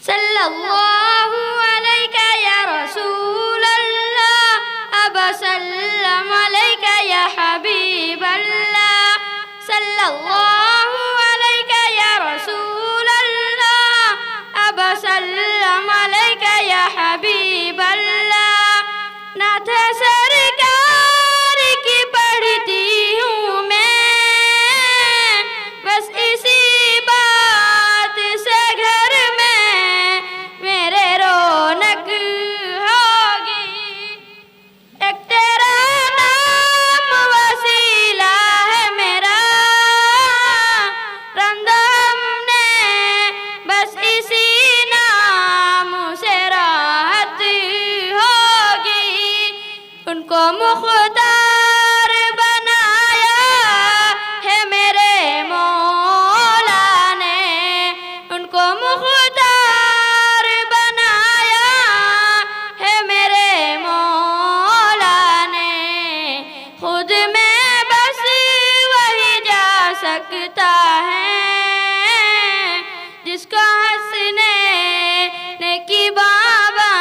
सल्लल्लाहु अलैका या रसूल अल्लाह अब सल्लम अलैका या हबीब अल्लाह सल्लल्लाहु अलैका या रसूल अल्लाह अब सल्लम अलैका या हबीब अल्लाह। नाथ सरकार की पढ़ती हूँ मैं बस इसी बात से घर में मेरे रौनक होगी। एक तेरा नाम वसीला है मेरा रंदा हमने बस इसी नाम से राहत होगी। उनको मुख्तार बनाया है मेरे मौला ने, उनको मुख्तार बनाया है मेरे मौला ने। खुद में बस वही जा सकता है जिसको हंसने ने की बाबा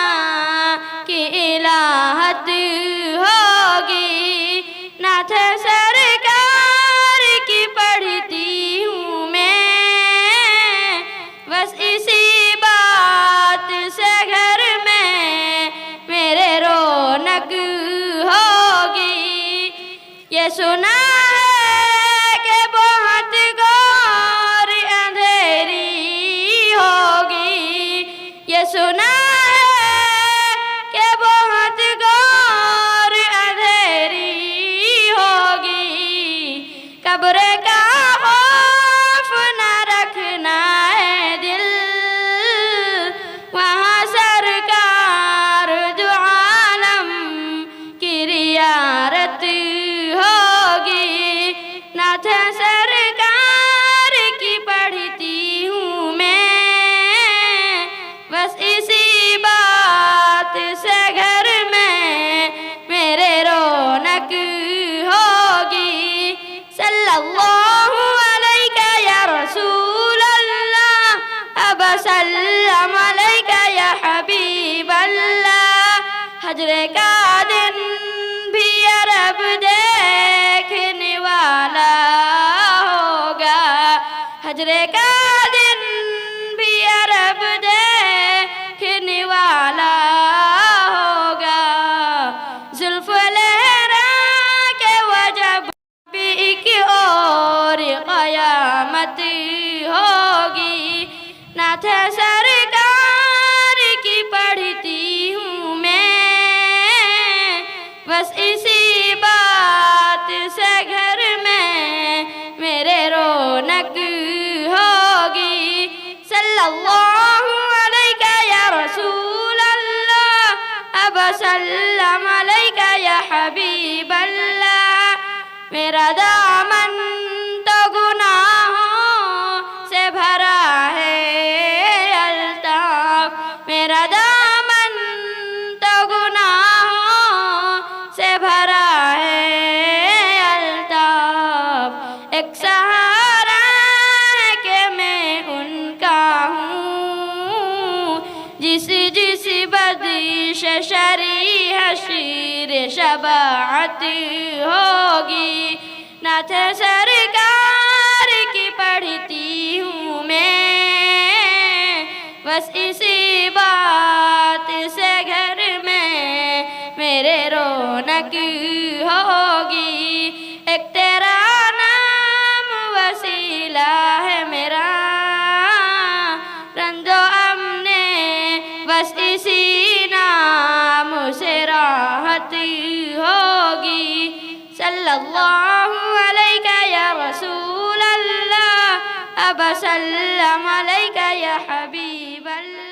की इलाहत होगी। नाथ सरकार की पढ़ती हूँ मैं बस इसी बात से घर में मेरे रौनक होगी। ये सुना है कि बहुत घोर अंधेरी होगी, ये सुना है कि बहुत घोर अंधेरी होगी। कब्र का खौफ न रखना है दिल, वहाँ सरकार दो आलम की रियारत होगी। नाथ सरकार की पढ़ती हूँ मैं बस इसी बात से घर में मेरे रौनक होगी। सल्लल्लाहु अलैका या रसूल अल्लाह अब सल्लम अलैका या हबीब अल्लाह। हजरे का दिन भी अरब देखने वाला होगा, हजरे का दिन भी अरब देखने वाला होगा। जुल्फ लहरा के वजब भी की और क़यामत होगी। नाथ सरकार की पढ़ती हूँ मैं बस इसी बात से घर में मेरे रौनक होगी। सल्लल्लाहु अलैका या रसूल अल्लाह अब सल्लम अलैका या हबीब अल्लाह। मेरा दामन तो गुनाहों से भरा है अल्ताफ, मेरा दामन तो गुनाहों से भरा है अल्ताफ। एक सहारा है कि मैं उनका हूँ जिस जिस बदिश शरी हशीर शबाअत होगी। नाथ सरकार की पढ़ती हूँ मैं बस इसी बात से घर में मेरे रौनक होगी। एक तेरा नाम वसीला है मेरा रंजो अमने बस इसी नाम से राहत होगी। सल्लल्लाहु अलैका या रसूल अल्लाह अब सल्लम अलैका या हबीब अल्लाह।